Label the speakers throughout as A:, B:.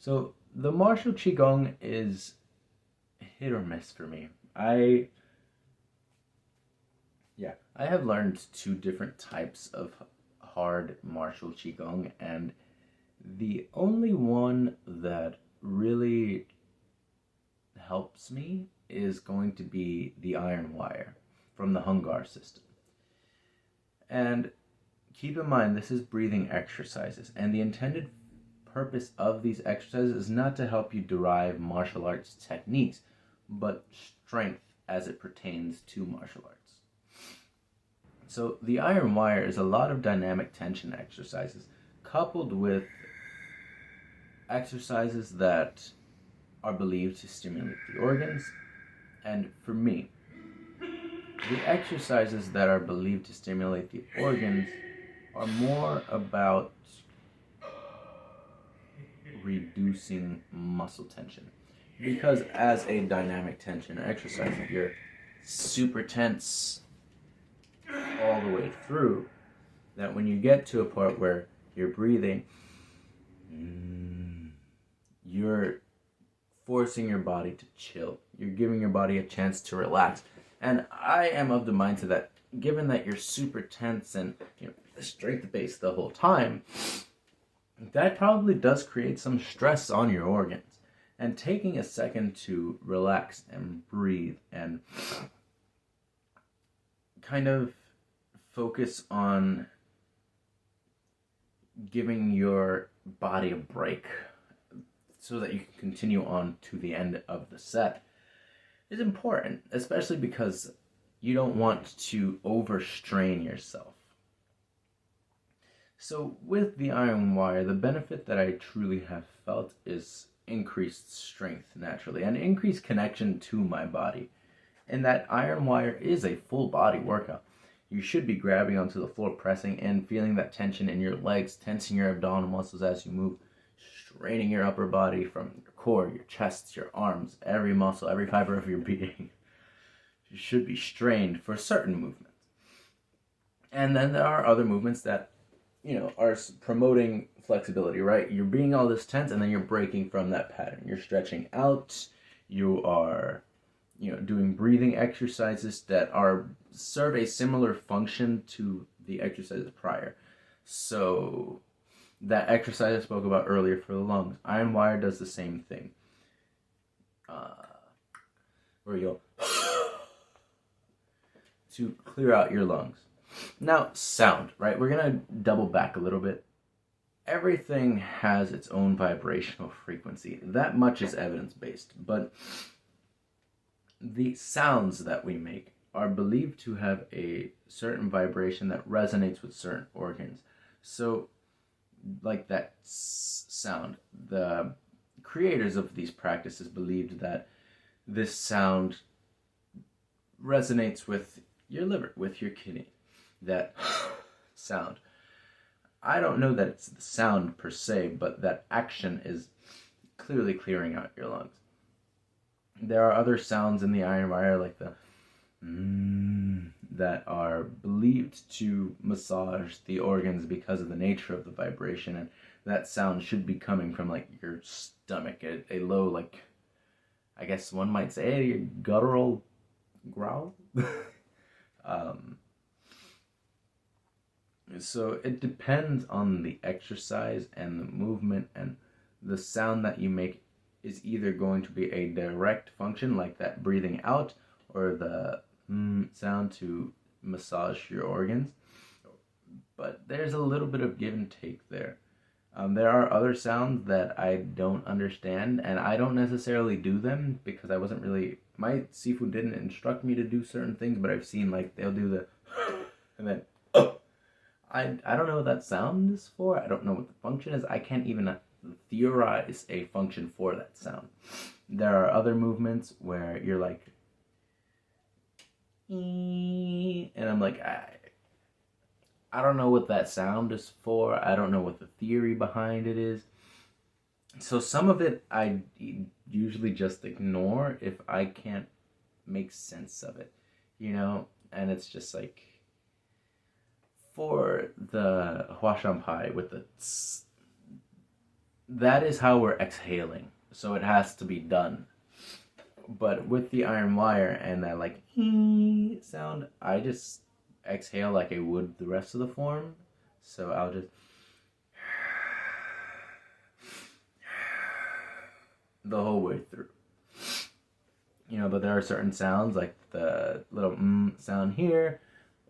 A: So the martial Qi Gong is hit or miss for me. I have learned two different types of hard martial Qi Gong, and the only one that really helps me is going to be the iron wire from the Hungar system. And keep in mind, this is breathing exercises, and the intended purpose of these exercises is not to help you derive martial arts techniques, but strength as it pertains to martial arts. So the iron wire is a lot of dynamic tension exercises coupled with exercises that are believed to stimulate the organs. And for me, the exercises that are believed to stimulate the organs are more about reducing muscle tension. Because as a dynamic tension exercise, you're super tense all the way through, that when you get to a part where you're breathing, you're forcing your body to chill. You're giving your body a chance to relax. And I am of the mindset that given that you're super tense and strength based the whole time, that probably does create some stress on your organs. And taking a second to relax and breathe and kind of focus on giving your body a break so that you can continue on to the end of the set is important, especially because you don't want to overstrain yourself. So with the iron wire, the benefit that I truly have felt is increased strength naturally and increased connection to my body. And that iron wire is a full body workout. You should be grabbing onto the floor, pressing and feeling that tension in your legs, tensing your abdominal muscles as you move, straining your upper body from your core, your chest, your arms, every muscle, every fiber of your being. You should be strained for certain movements. And then there are other movements that, are promoting flexibility, right? You're being all this tense and then you're breaking from that pattern. You're stretching out, you are doing breathing exercises that serve a similar function to the exercises prior. So that exercise I spoke about earlier for the lungs, iron wire does the same thing. Where you'll to clear out your lungs. Now, sound, right? We're gonna double back a little bit. Everything has its own vibrational frequency. That much is evidence-based, but the sounds that we make are believed to have a certain vibration that resonates with certain organs. So, like that sound, the creators of these practices believed that this sound resonates with your liver, with your kidney. That sound. I don't know that it's the sound per se, but that action is clearly clearing out your lungs. There are other sounds in the iron wire, like the that are believed to massage the organs because of the nature of the vibration, and that sound should be coming from like your stomach, a low, like, I guess one might say, a guttural growl. So it depends on the exercise and the movement, and the sound that you make is either going to be a direct function like that breathing out, or the sound to massage your organs. But there's a little bit of give and take there. There are other sounds that I don't understand, and I don't necessarily do them because I wasn't really, my Sifu didn't instruct me to do certain things, but I've seen like they'll do the and then I don't know what that sound is for. I don't know what the function is. I can't even theorize a function for that sound. There are other movements where you're like, and I'm like, I don't know what that sound is for. I don't know what the theory behind it is. So some of it I usually just ignore if I can't make sense of it, and it's just like, for the Hua Shan Pai with the tss, that is how we're exhaling. So it has to be done. But with the iron wire and that like sound, I just exhale like I would the rest of the form. So I'll just the whole way through. But there are certain sounds like the little sound here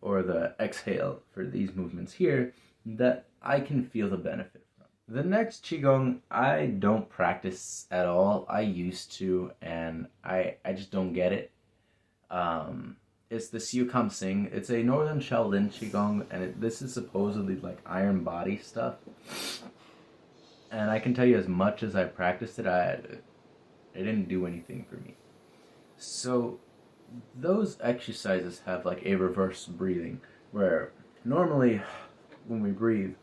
A: or the exhale for these movements here that I can feel the benefit from. The next Qigong, I don't practice at all. I used to, and I just don't get it. It's the Xiu Kam Sing. It's a Northern Shaolin Qigong, and this is supposedly like iron body stuff. And I can tell you, as much as I practiced it, it didn't do anything for me. So those exercises have like a reverse breathing, where normally when we breathe,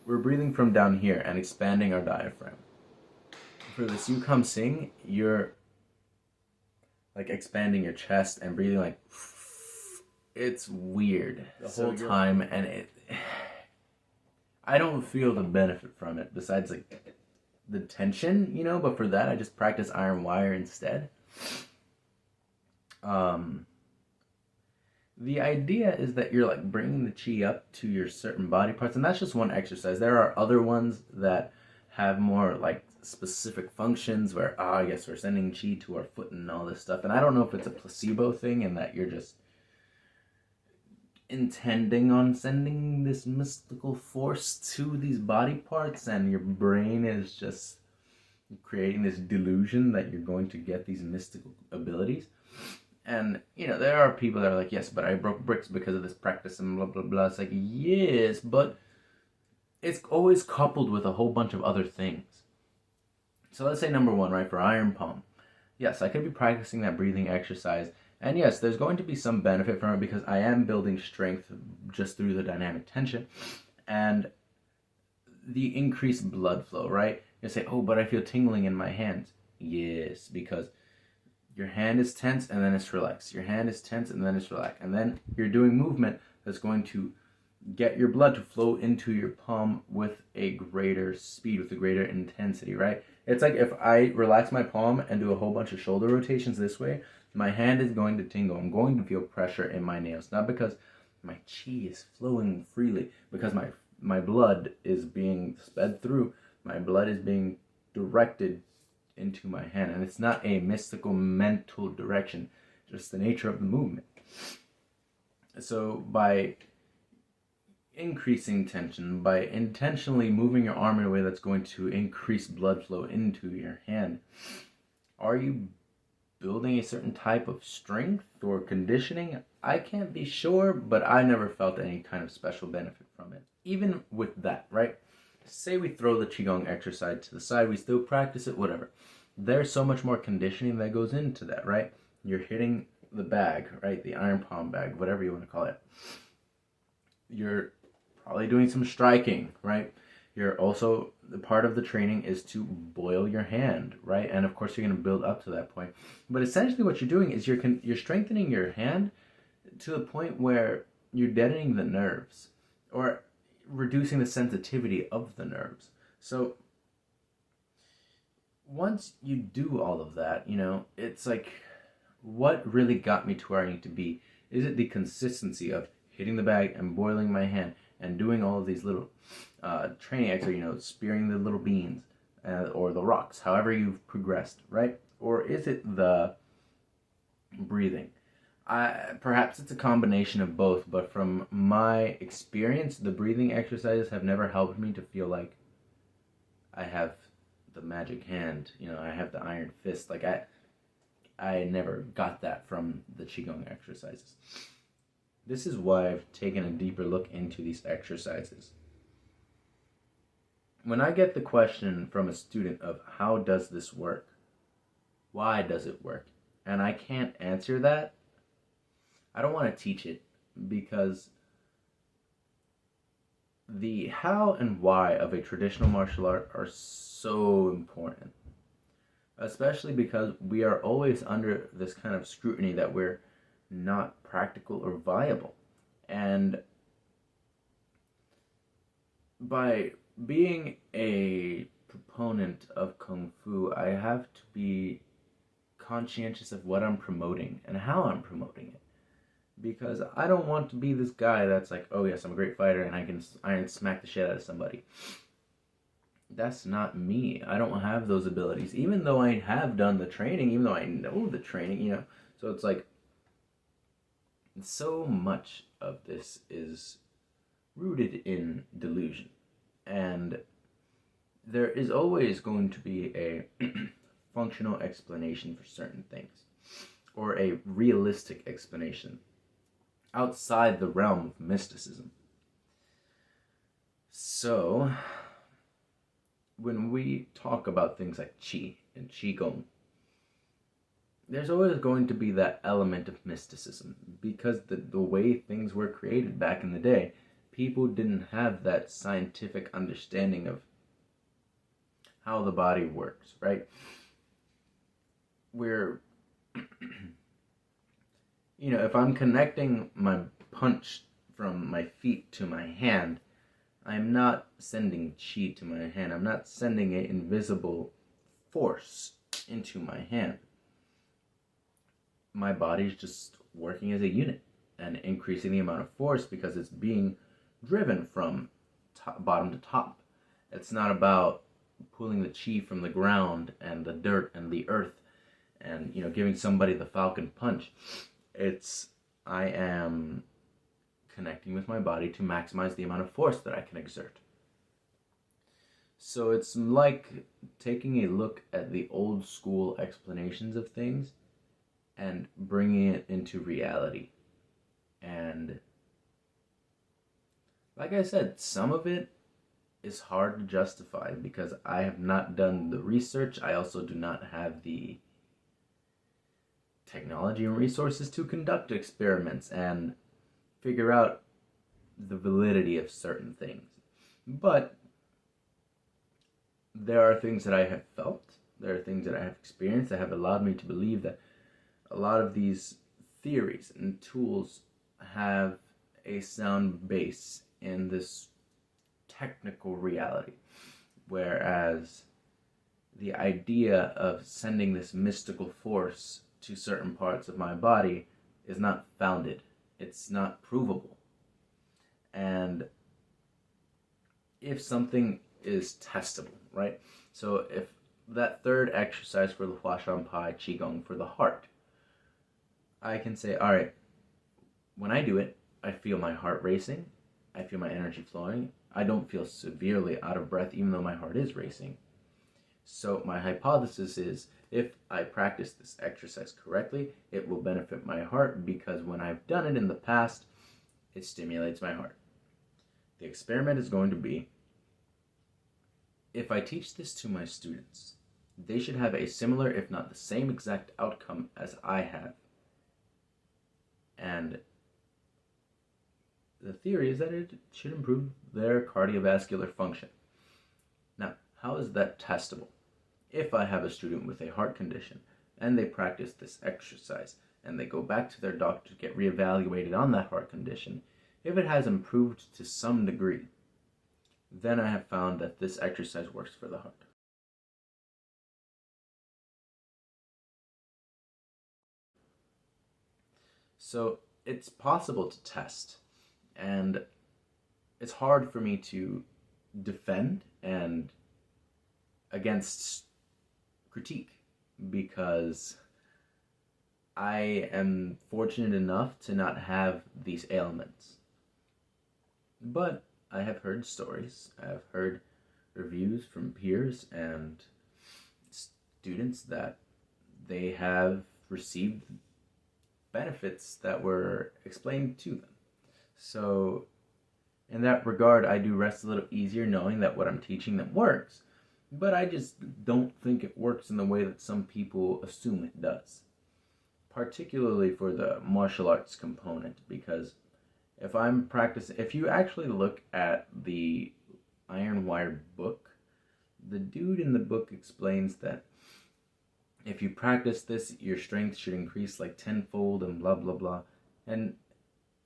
A: we're breathing from down here and expanding our diaphragm. For the Xiu Kam Sing, you're like expanding your chest and breathing like it's weird the whole time, and I don't feel the benefit from it besides like the tension, but for that I just practice iron wire instead. The idea is that you're like bringing the chi up to your certain body parts, and that's just one exercise. There are other ones that have more like specific functions where I guess we're sending chi to our foot and all this stuff, and I don't know if it's a placebo thing and that you're just intending on sending this mystical force to these body parts and your brain is just creating this delusion that you're going to get these mystical abilities. And, there are people that are like, yes, but I broke bricks because of this practice and blah, blah, blah. It's like, yes, but it's always coupled with a whole bunch of other things. So let's say number one, right, for iron palm. Yes, I could be practicing that breathing exercise. And yes, there's going to be some benefit from it because I am building strength just through the dynamic tension. And the increased blood flow, right? You say, oh, but I feel tingling in my hands. Yes, because your hand is tense and then it's relaxed. Your hand is tense and then it's relaxed. And then you're doing movement that's going to get your blood to flow into your palm with a greater speed, with a greater intensity, right? It's like if I relax my palm and do a whole bunch of shoulder rotations this way, my hand is going to tingle. I'm going to feel pressure in my nails. Not because my chi is flowing freely, because my blood is being sped through. My blood is being directed into my hand, and it's not a mystical mental direction, just the nature of the movement. So by increasing tension, by intentionally moving your arm in a way that's going to increase blood flow into your hand, are you building a certain type of strength or conditioning? I can't be sure, but I never felt any kind of special benefit from it. Even with that, right? Say we throw the Qigong exercise to the side, we still practice it, whatever. There's so much more conditioning that goes into that, right? You're hitting the bag, right? The iron palm bag, whatever you want to call it. You're probably doing some striking, right? You're also, the part of the training is to boil your hand, right? And of course you're going to build up to that point. But essentially what you're doing is you're strengthening your hand to the point where you're deadening the nerves or reducing the sensitivity of the nerves. So once you do all of that, it's like, what really got me to where I need to be? Is it the consistency of hitting the bag and boiling my hand and doing all of these little training exercises, spearing the little beans or the rocks, however you've progressed, right? Or is it the breathing? Perhaps it's a combination of both, but from my experience, the breathing exercises have never helped me to feel like I have the magic hand, I have the iron fist. Like I never got that from the Qigong exercises. This is why I've taken a deeper look into these exercises. When I get the question from a student of how does this work? Why does it work? And I can't answer that, I don't want to teach it, because the how and why of a traditional martial art are so important. Especially because we are always under this kind of scrutiny that we're not practical or viable. And by being a proponent of Kung Fu, I have to be conscientious of what I'm promoting and how I'm promoting it. Because I don't want to be this guy that's like, oh yes, I'm a great fighter and I can iron smack the shit out of somebody. That's not me. I don't have those abilities. Even though I have done the training, even though I know the training, So it's like, so much of this is rooted in delusion. And there is always going to be a functional explanation for certain things, or a realistic explanation outside the realm of mysticism. So, when we talk about things like Qi and Qi Gong, there's always going to be that element of mysticism, because the way things were created back in the day, people didn't have that scientific understanding of how the body works, right? If I'm connecting my punch from my feet to my hand, I'm not sending chi to my hand. I'm not sending an invisible force into my hand. My body's just working as a unit and increasing the amount of force because it's being driven from bottom to top. It's not about pulling the chi from the ground and the dirt and the earth and giving somebody the falcon punch. I am connecting with my body to maximize the amount of force that I can exert. So it's like taking a look at the old school explanations of things and bringing it into reality. And like I said, some of it is hard to justify because I have not done the research. I also do not have the technology and resources to conduct experiments and figure out the validity of certain things. But there are things that I have felt, there are things that I have experienced that have allowed me to believe that a lot of these theories and tools have a sound base in this technical reality, whereas the idea of sending this mystical force to certain parts of my body is not founded. It's not provable. And if something is testable, right? So if that third exercise for the Hua Shan Pai Qi Gong for the heart, I can say, all right, when I do it, I feel my heart racing, I feel my energy flowing, I don't feel severely out of breath even though my heart is racing. So my hypothesis is, if I practice this exercise correctly, it will benefit my heart because when I've done it in the past, it stimulates my heart. The experiment is going to be, if I teach this to my students, they should have a similar, if not the same exact outcome as I have. And the theory is that it should improve their cardiovascular function. Now, how is that testable? If I have a student with a heart condition and they practice this exercise and they go back to their doctor to get reevaluated on that heart condition, if it has improved to some degree, then I have found that this exercise works for the heart. So it's possible to test, and it's hard for me to defend and against critique because I am fortunate enough to not have these ailments. But I have heard stories, I've heard reviews from peers and students that they have received benefits that were explained to them. So in that regard, I do rest a little easier knowing that what I'm teaching them works, but I just don't think it works in the way that some people assume it does, particularly for the martial arts component, because if you actually look at the Iron Wire book, the dude in the book explains that if you practice this, your strength should increase like tenfold and blah, blah, blah. And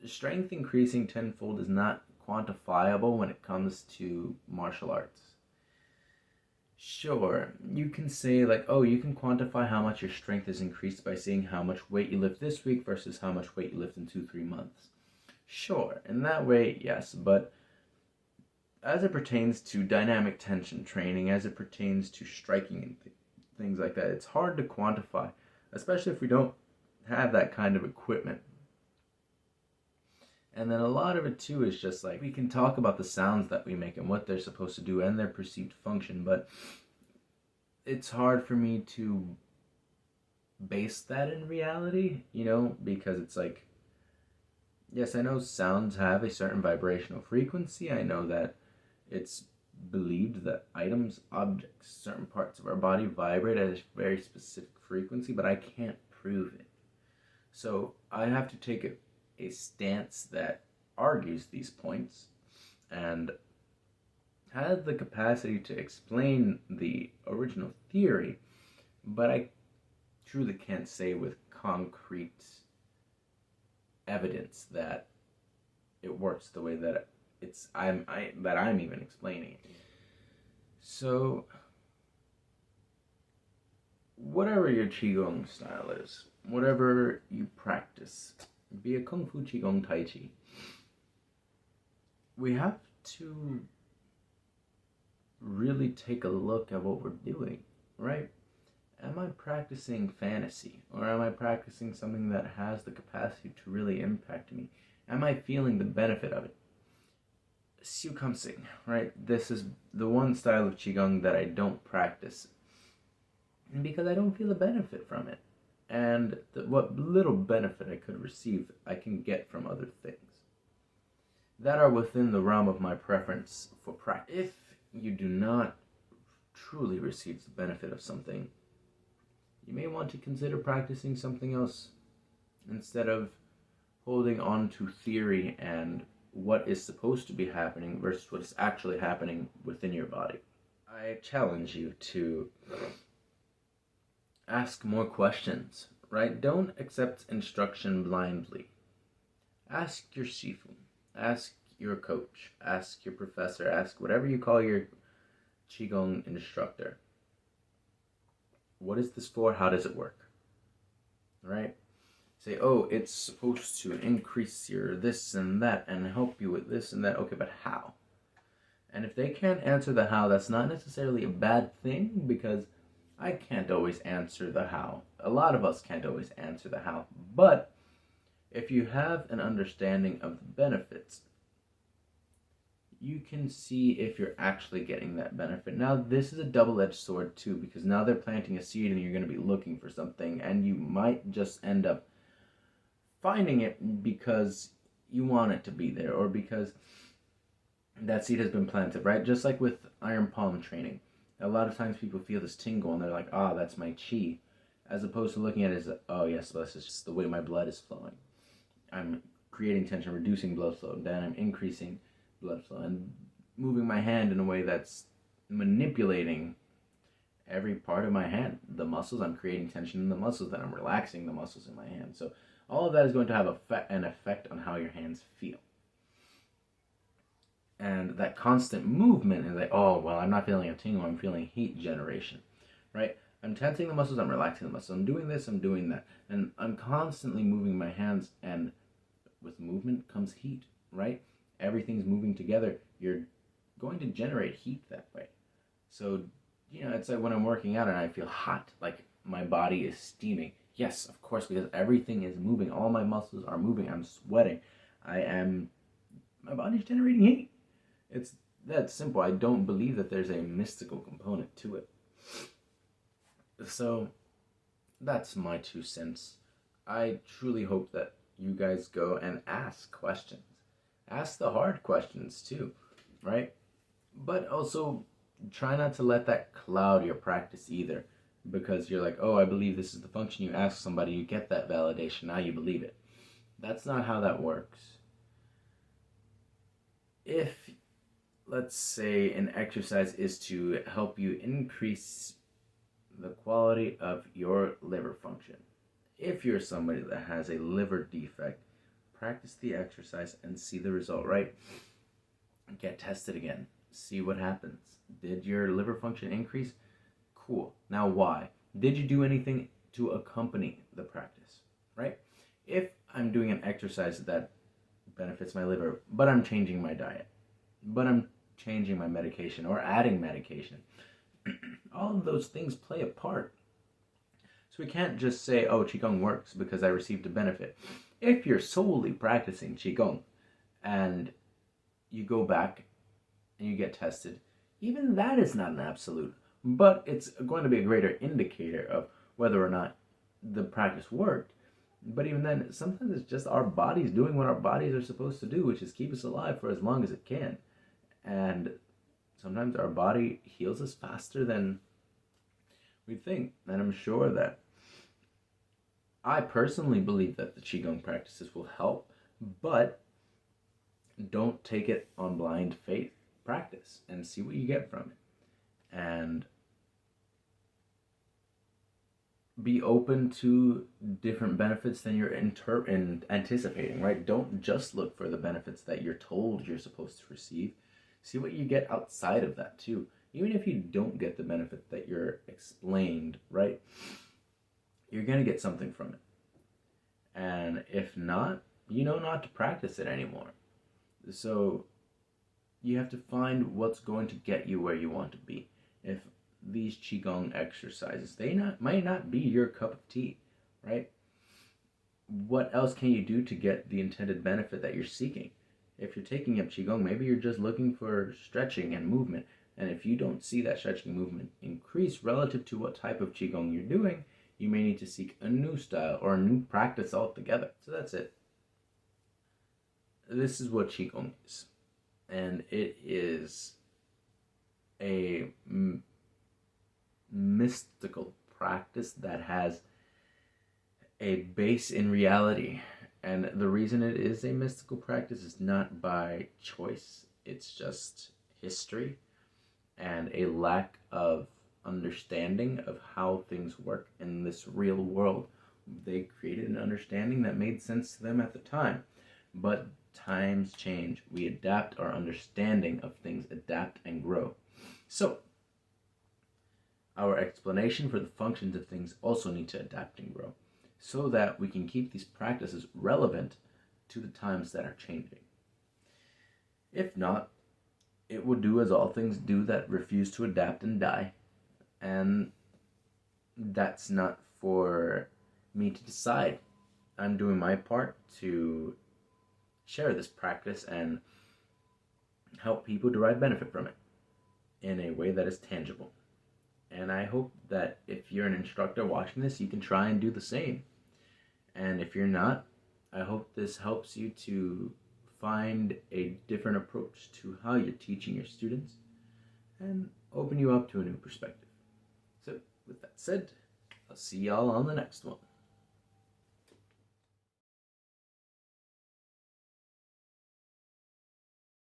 A: strength increasing tenfold is not quantifiable when it comes to martial arts. Sure, you can say, like, oh, you can quantify how much your strength is increased by seeing how much weight you lift this week versus how much weight you lift in 2, 3 months. Sure, in that way, yes, but as it pertains to dynamic tension training, as it pertains to striking and things like that, it's hard to quantify, especially if we don't have that kind of equipment. And then a lot of it too is just like we can talk about the sounds that we make and what they're supposed to do and their perceived function, but it's hard for me to base that in reality, because it's like, yes, I know sounds have a certain vibrational frequency. I know that it's believed that items, objects, certain parts of our body vibrate at a very specific frequency, but I can't prove it. So I have to take a stance that argues these points and has the capacity to explain the original theory, but I truly can't say with concrete evidence that it works the way that I'm even explaining it. So whatever your Qigong style is, whatever you practice, be it Kung Fu, Qigong, Tai Chi, we have to really take a look at what we're doing, right? Am I practicing fantasy, or am I practicing something that has the capacity to really impact me? Am I feeling the benefit of it? Siu Kam Sing, right? This is the one style of Qigong that I don't practice because I don't feel a benefit from it. And what little benefit I could receive, I can get from other things that are within the realm of my preference for practice. If you do not truly receive the benefit of something, you may want to consider practicing something else instead of holding on to theory and what is supposed to be happening versus what is actually happening within your body. I challenge you to ask more questions, right? Don't accept instruction blindly. Ask your Shifu, ask your coach, ask your professor, ask whatever you call your Qigong instructor. What is this for? How does it work? Right? Say, oh, it's supposed to increase your this and that and help you with this and that. Okay, but how? And if they can't answer the how, that's not necessarily a bad thing, because I can't always answer the how. A lot of us can't always answer the how. But if you have an understanding of the benefits, you can see if you're actually getting that benefit. Now, this is a double-edged sword too, because now they're planting a seed and you're going to be looking for something, and you might just end up finding it because you want it to be there, or because that seed has been planted, right? Just like with iron palm training. A lot of times people feel this tingle and they're like, ah, that's my chi. As opposed to looking at it as, oh yes, this is just the way my blood is flowing. I'm creating tension, reducing blood flow, then I'm increasing blood flow and moving my hand in a way that's manipulating every part of my hand. The muscles, I'm creating tension in the muscles, then I'm relaxing the muscles in my hand. So all of that is going to have an effect on how your hands feel. And that constant movement is like, oh, well, I'm not feeling a tingle, I'm feeling heat generation, right? I'm tensing the muscles, I'm relaxing the muscles, I'm doing this, I'm doing that. And I'm constantly moving my hands, and with movement comes heat, right? Everything's moving together. You're going to generate heat that way. So, it's like when I'm working out and I feel hot, like my body is steaming. Yes, of course, because everything is moving. All my muscles are moving. I'm sweating. My body's generating heat. It's that simple. I don't believe that there's a mystical component to it. So, that's my 2 cents. I truly hope that you guys go and ask questions. Ask the hard questions too, right? But also, try not to let that cloud your practice either. Because you're like, oh, I believe this is the function. You ask somebody, you get that validation, now you believe it. That's not how that works. If, let's say, an exercise is to help you increase the quality of your liver function, if you're somebody that has a liver defect, practice the exercise and see the result, right? Get tested again. See what happens. Did your liver function increase? Cool. Now why? Did you do anything to accompany the practice? Right? If I'm doing an exercise that benefits my liver, but I'm changing my diet, but I'm changing my medication or adding medication, all of those things play a part. So we can't just say, oh, Qigong works because I received a benefit. If you're solely practicing Qigong and you go back and you get tested, even that is not an absolute, but it's going to be a greater indicator of whether or not the practice worked. But even then, sometimes it's just our bodies doing what our bodies are supposed to do, which is keep us alive for as long as it can. And sometimes our body heals us faster than we think. And I'm sure that I personally believe that the Qigong practices will help, but don't take it on blind faith. Practice and see what you get from it. And be open to different benefits than you're anticipating, right? Don't just look for the benefits that you're told you're supposed to receive. See what you get outside of that too. Even if you don't get the benefit that you're explained, right? You're going to get something from it. And if not, you know not to practice it anymore. So you have to find what's going to get you where you want to be. If these Qigong exercises, might not be your cup of tea, right? What else can you do to get the intended benefit that you're seeking? If you're taking up Qigong, maybe you're just looking for stretching and movement. And if you don't see that stretching movement increase relative to what type of Qigong you're doing, you may need to seek a new style or a new practice altogether. So that's it. This is what Qigong is. And it is a mystical practice that has a base in reality. And the reason it is a mystical practice is not by choice. It's just history and a lack of understanding of how things work in this real world. They created an understanding that made sense to them at the time. But times change. We adapt. Our understanding of things adapt and grow. So, our explanation for the functions of things also need to adapt and grow, so that we can keep these practices relevant to the times that are changing. If not, it will do as all things do that refuse to adapt and die. And that's not for me to decide. I'm doing my part to share this practice and help people derive benefit from it in a way that is tangible. And I hope that if you're an instructor watching this, you can try and do the same. And if you're not, I hope this helps you to find a different approach to how you're teaching your students and open you up to a new perspective. So, with that said, I'll see y'all on the next one.